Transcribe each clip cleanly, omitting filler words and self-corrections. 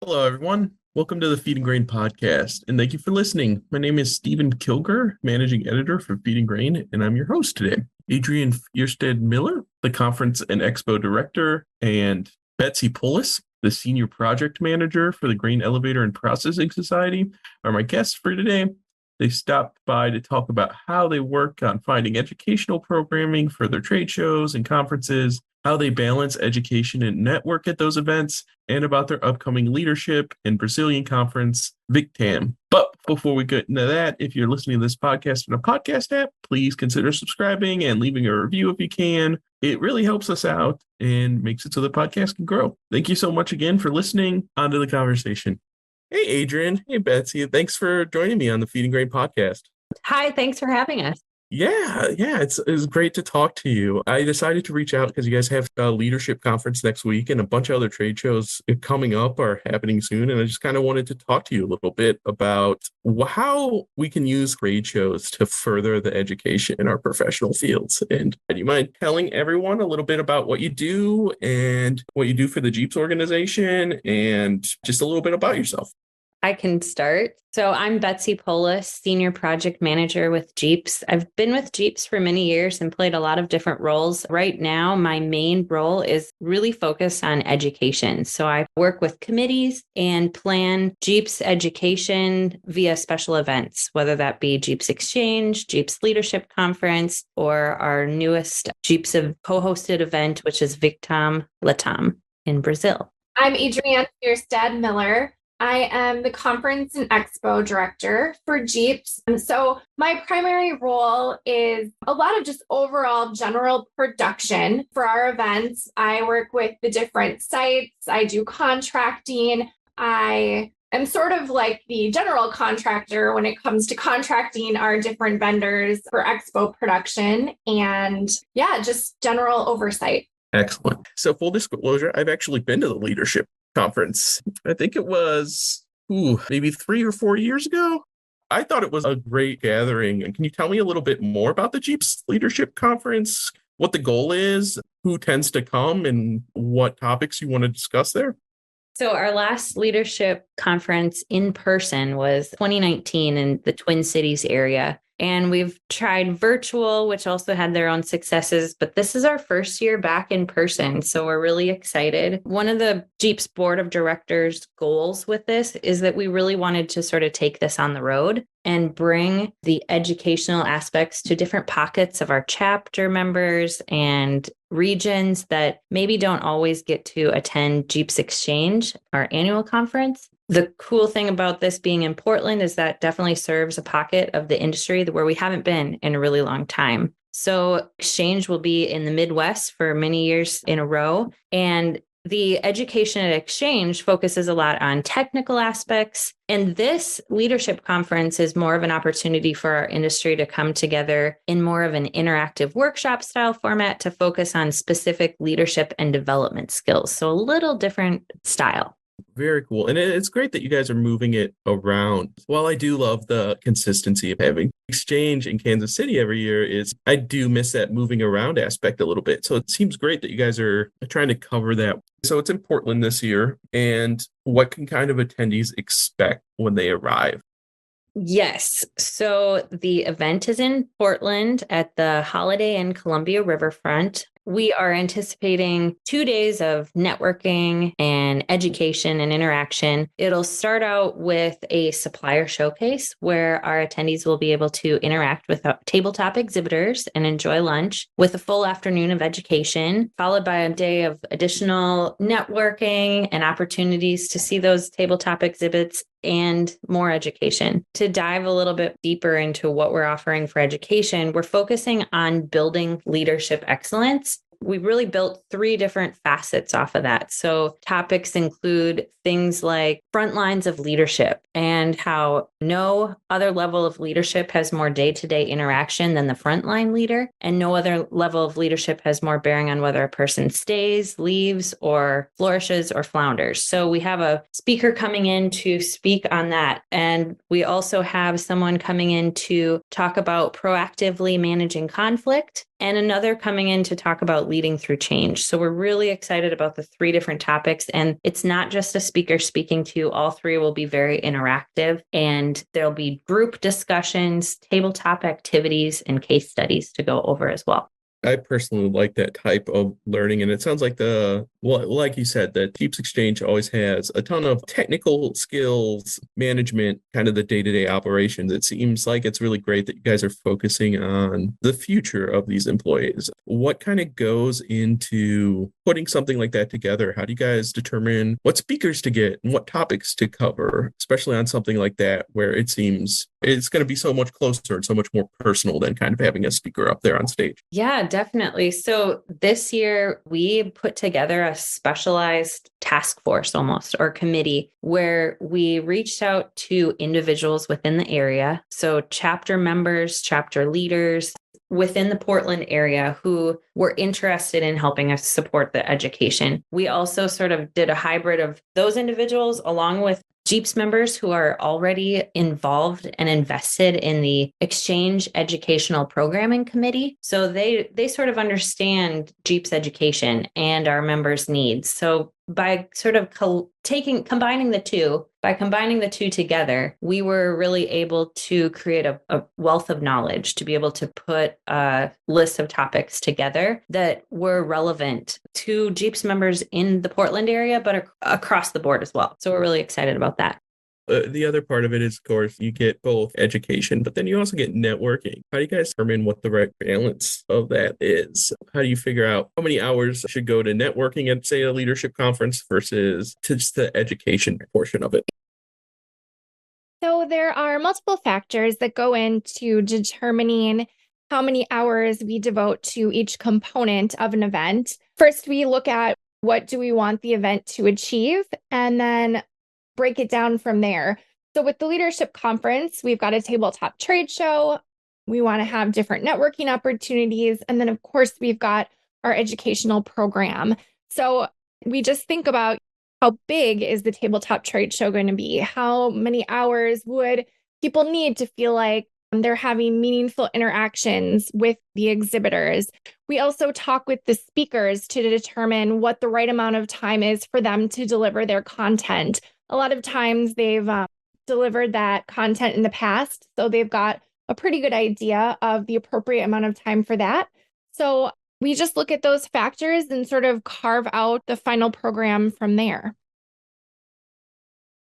Hello, everyone. Welcome to the Feed and Grain podcast, and thank you for listening. My name is Stephen Kilger, managing editor for Feed and Grain, and I'm your host today. Adrian Fierstead Miller, the conference and expo director, and Betsy Pullis, the senior project manager for the Grain Elevator and Processing Society, are my guests for today. They stopped by to talk about how they work on finding educational programming for their trade shows and conferences, how they balance education and network at those events, and about their upcoming leadership and Brazilian conference, VICTAM. But before we get into that, if you're listening to this podcast in a podcast app, please consider subscribing and leaving a review if you can. It really helps us out and makes it so the podcast can grow. Thank you so much again for listening. On to the conversation. Hey, Adrian. Hey, Betsy. Thanks for joining me on the Feed and Grain podcast. Hi, thanks for having us. Yeah, it's great to talk to you. I decided to reach out because you guys have a leadership conference next week and a bunch of other trade shows coming up are happening soon. And I just kind of wanted to talk to you a little bit about how we can use trade shows to further the education in our professional fields. And do you mind telling everyone a little bit about what you do and what you do for the GEAPS organization and just a little bit about yourself? I can start. So I'm Betsy Polis, Senior Project Manager with GEAPS. I've been with GEAPS for many years and played a lot of different roles. Right now, my main role is really focused on education. So I work with committees and plan GEAPS education via special events, whether that be GEAPS Exchange, GEAPS Leadership Conference, or our newest GEAPS co-hosted event, which is VICTAM Latam in Brazil. I'm Adrienne Fierstead Miller. I am the Conference and Expo Director for GEAPS. So my primary role is a lot of just overall general production for our events. I work with the different sites. I do contracting. I am sort of like the general contractor when it comes to contracting our different vendors for expo production and just general oversight. Excellent. So full disclosure, I've actually been to the leadership conference. I think it was maybe 3 or 4 years ago. I thought it was a great gathering. And can you tell me a little bit more about the GEAPS Leadership Conference, what the goal is, who tends to come, and what topics you want to discuss there? So our last leadership conference in person was 2019 in the Twin Cities area. And we've tried virtual, which also had their own successes, but this is our first year back in person. So we're really excited. One of the GEAPS board of directors goals with this is that we really wanted to sort of take this on the road and bring the educational aspects to different pockets of our chapter members and regions that maybe don't always get to attend GEAPS Exchange, our annual conference. The cool thing about this being in Portland is that definitely serves a pocket of the industry where we haven't been in a really long time. So Exchange will be in the Midwest for many years in a row. And the education at Exchange focuses a lot on technical aspects. And this leadership conference is more of an opportunity for our industry to come together in more of an interactive workshop style format to focus on specific leadership and development skills. So a little different style. Very cool. And it's great that you guys are moving it around. While I do love the consistency of having Exchange in Kansas City every year, I do miss that moving around aspect a little bit. So it seems great that you guys are trying to cover that. So it's in Portland this year. And what can kind of attendees expect when they arrive? Yes. So the event is in Portland at the Holiday Inn Columbia Riverfront. We are anticipating 2 days of networking and education and interaction. It'll start out with a supplier showcase where our attendees will be able to interact with tabletop exhibitors and enjoy lunch with a full afternoon of education, followed by a day of additional networking and opportunities to see those tabletop exhibits and more education. To dive a little bit deeper into what we're offering for education, we're focusing on building leadership excellence. We really built 3 different facets off of that. So topics include things like front lines of leadership and how no other level of leadership has more day-to-day interaction than the frontline leader, and no other level of leadership has more bearing on whether a person stays, leaves, or flourishes or flounders. So we have a speaker coming in to speak on that. And we also have someone coming in to talk about proactively managing conflict and another coming in to talk about leading through change. So we're really excited about the 3 different topics. And it's not just a speaker speaking to, all 3 will be very interactive, and there'll be group discussions, tabletop activities, and case studies to go over as well. I personally like that type of learning. And it sounds like like you said, the GEAPS Exchange always has a ton of technical skills, management, kind of the day-to-day operations. It seems like it's really great that you guys are focusing on the future of these employees. What kind of goes into putting something like that together? How do you guys determine what speakers to get and what topics to cover, especially on something like that, where it seems it's going to be so much closer and so much more personal than kind of having a speaker up there on stage? Yeah, definitely. So this year we put together a specialized task force almost, or committee, where we reached out to individuals within the area. So chapter members, chapter leaders within the Portland area who were interested in helping us support the education. We also sort of did a hybrid of those individuals along with GEAPS members who are already involved and invested in the Exchange Educational Programming Committee. So they sort of understand GEAPS education and our members' needs. So by sort of combining the two together, we were really able to create a wealth of knowledge to be able to put a list of topics together that were relevant to GEAPS members in the Portland area, but across the board as well. So we're really excited about that. The other part of it is, of course, you get both education, but then you also get networking. How do you guys determine what the right balance of that is? How do you figure out how many hours should go to networking at, say, a leadership conference versus to just the education portion of it? So there are multiple factors that go into determining how many hours we devote to each component of an event. First, we look at what do we want the event to achieve, and then break it down from there. So with the leadership conference, we've got a tabletop trade show. We want to have different networking opportunities. And then, of course, we've got our educational program. So we just think about how big is the tabletop trade show going to be? How many hours would people need to feel like they're having meaningful interactions with the exhibitors? We also talk with the speakers to determine what the right amount of time is for them to deliver their content. A lot of times they've delivered that content in the past, so they've got a pretty good idea of the appropriate amount of time for that. So we just look at those factors and sort of carve out the final program from there.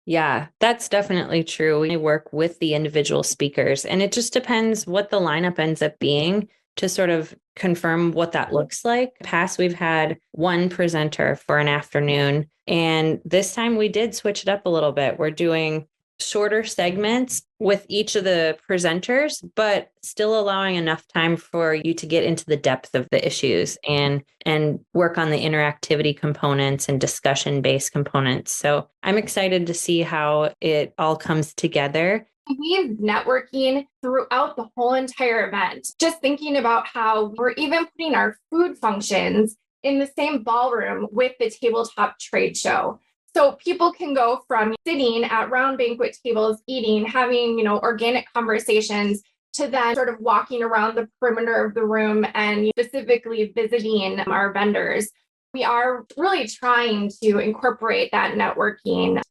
Yeah, that's definitely true. We work with the individual speakers, and it just depends what the lineup ends up being to sort of confirm what that looks like. Past, we've had one presenter for an afternoon, and this time we did switch it up a little bit. We're doing shorter segments with each of the presenters, but still allowing enough time for you to get into the depth of the issues and work on the interactivity components and discussion-based components. So I'm excited to see how it all comes together. We have networking throughout the whole entire event. Just thinking about how we're even putting our food functions in the same ballroom with the tabletop trade show. So people can go from sitting at round banquet tables, eating, having, organic conversations, to then sort of walking around the perimeter of the room and specifically visiting our vendors. We are really trying to incorporate that networking.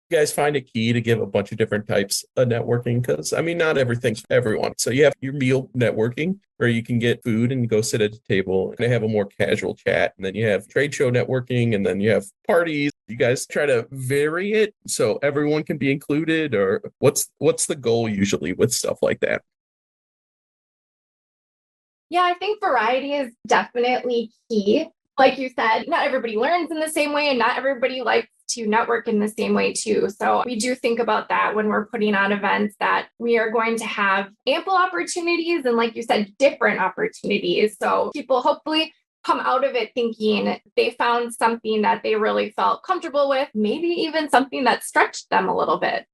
You guys find a key to give a bunch of different types of networking? Because, not everything's for everyone. So you have your meal networking, where you can get food and go sit at a table and have a more casual chat. And then you have trade show networking, and then you have parties. You guys try to vary it so everyone can be included, or what's the goal usually with stuff like that? Yeah, I think variety is definitely key. Like you said, not everybody learns in the same way, and not everybody likes to network in the same way too. So we do think about that when we're putting on events, that we are going to have ample opportunities and, like you said, different opportunities. So people hopefully come out of it thinking they found something that they really felt comfortable with, maybe even something that stretched them a little bit.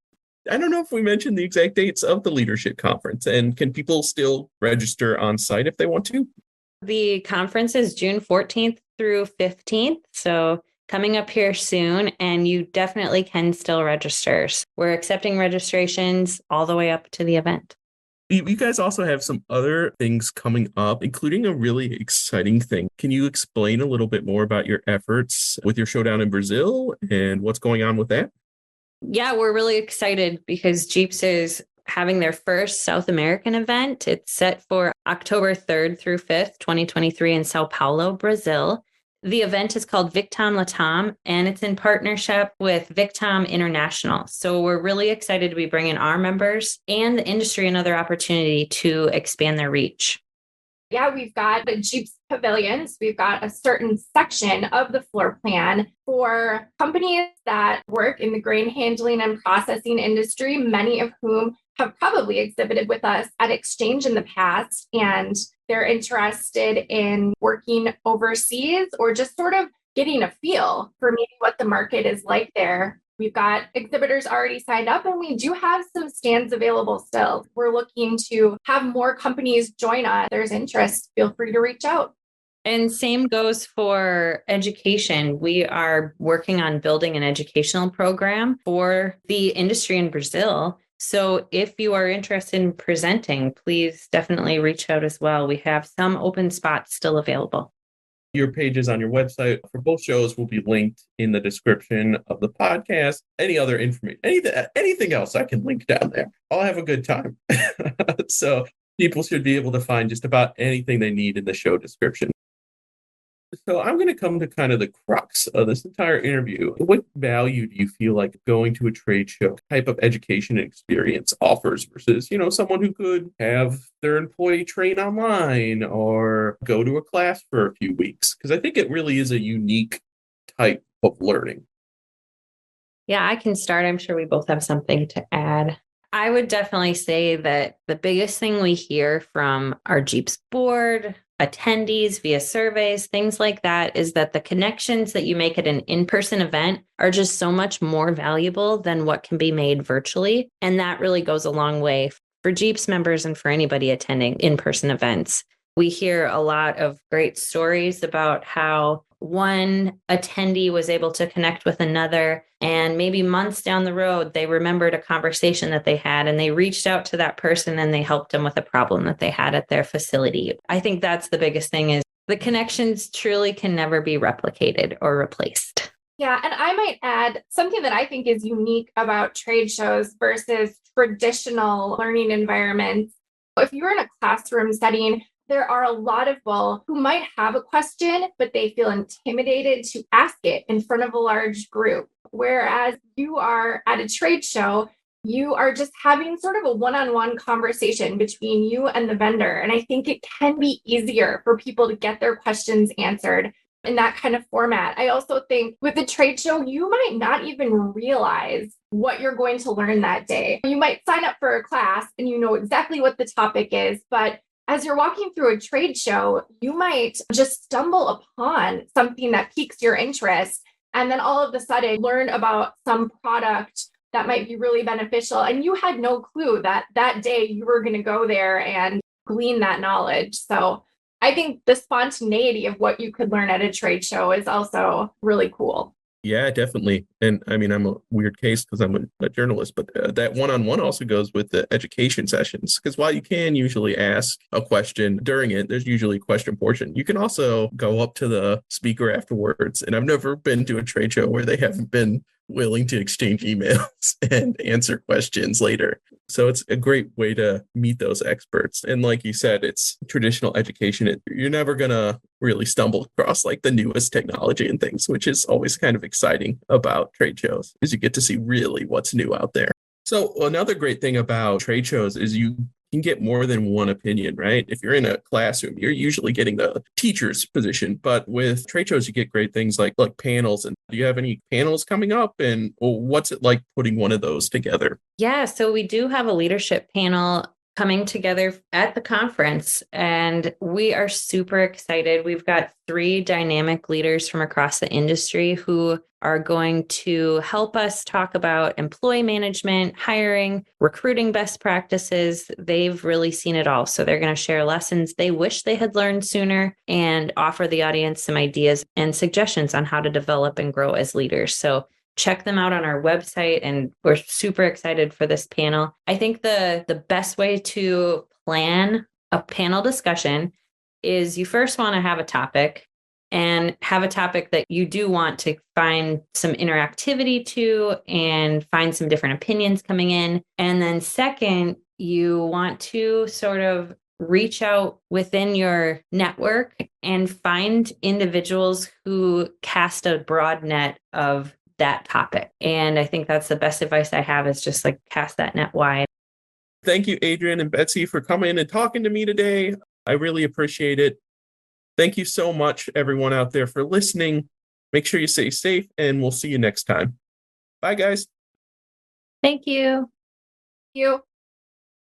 I don't know if we mentioned the exact dates of the leadership conference, and can people still register on site if they want to? The conference is June 14th through 15th. So coming up here soon, and you definitely can still register. We're accepting registrations all the way up to the event. You guys also have some other things coming up, including a really exciting thing. Can you explain a little bit more about your efforts with your showdown in Brazil and what's going on with that? Yeah, we're really excited because GEAPS is having their first South American event. It's set for October 3rd through 5th, 2023 in Sao Paulo, Brazil. The event is called Victom Latam, and it's in partnership with Victom International. So we're really excited to be bringing our members and the industry another opportunity to expand their reach. Yeah, we've got the Jeeps pavilions. We've got a certain section of the floor plan for companies that work in the grain handling and processing industry, many of whom have probably exhibited with us at Exchange in the past, and they're interested in working overseas or just sort of getting a feel for maybe what the market is like there. We've got exhibitors already signed up, and we do have some stands available still. We're looking to have more companies join us. If there's interest, feel free to reach out. And same goes for education. We are working on building an educational program for the industry in Brazil. So if you are interested in presenting, please definitely reach out as well. We have some open spots still available. Your pages on your website for both shows will be linked in the description of the podcast. Any other information, anything else I can link down there. I'll have a good time. So people should be able to find just about anything they need in the show description. So I'm going to come to kind of the crux of this entire interview. What value do you feel like going to a trade show type of education and experience offers versus, someone who could have their employee train online or go to a class for a few weeks? Because I think it really is a unique type of learning. Yeah, I can start. I'm sure we both have something to add. I would definitely say that the biggest thing we hear from our GEAPS board, attendees via surveys, things like that, is that the connections that you make at an in-person event are just so much more valuable than what can be made virtually. And that really goes a long way for GEAPS members and for anybody attending in-person events. We hear a lot of great stories about how one attendee was able to connect with another, and maybe months down the road, they remembered a conversation that they had and they reached out to that person and they helped them with a problem that they had at their facility. I think that's the biggest thing, is the connections truly can never be replicated or replaced. Yeah, and I might add something that I think is unique about trade shows versus traditional learning environments. If you're in a classroom setting, there are a lot of people who might have a question, but they feel intimidated to ask it in front of a large group. Whereas you are at a trade show, you are just having sort of a one-on-one conversation between you and the vendor. And I think it can be easier for people to get their questions answered in that kind of format. I also think with a trade show, you might not even realize what you're going to learn that day. You might sign up for a class and you know exactly what the topic is, but as you're walking through a trade show, you might just stumble upon something that piques your interest, and then all of a sudden learn about some product that might be really beneficial. And you had no clue that that day you were going to go there and glean that knowledge. So I think the spontaneity of what you could learn at a trade show is also really cool. Yeah, definitely. And I mean, I'm a weird case because I'm a journalist, but that one-on-one also goes with the education sessions. Because while you can usually ask a question during it, there's usually a question portion. You can also go up to the speaker afterwards. And I've never been to a trade show where they haven't been willing to exchange emails and answer questions later. So it's a great way to meet those experts. And like you said, it's traditional education. You're never going to really stumble across like the newest technology and things, which is always kind of exciting about trade shows, is you get to see really what's new out there. So another great thing about trade shows is you can get more than one opinion, right? If you're in a classroom, you're usually getting the teacher's position, but with trade shows, you get great things like panels. And do you have any panels coming up? And what's it like putting one of those together? Yeah, so we do have a leadership panel coming together at the conference, and we are super excited. We've got 3 dynamic leaders from across the industry who are going to help us talk about employee management, hiring, recruiting best practices. They've really seen it all. So they're going to share lessons they wish they had learned sooner and offer the audience some ideas and suggestions on how to develop and grow as leaders. So check them out on our website. And we're super excited for this panel. I think the best way to plan a panel discussion is you first want to have a topic and have a topic that you do want to find some interactivity to and find some different opinions coming in. And then second, you want to sort of reach out within your network and find individuals who cast a broad net of that topic. And I think that's the best advice I have, is just like cast that net wide. Thank you, Adrian and Betsy, for coming and talking to me today. I really appreciate it. Thank you so much, everyone out there, for listening. Make sure you stay safe, and we'll see you next time. Bye, guys. Thank you. You.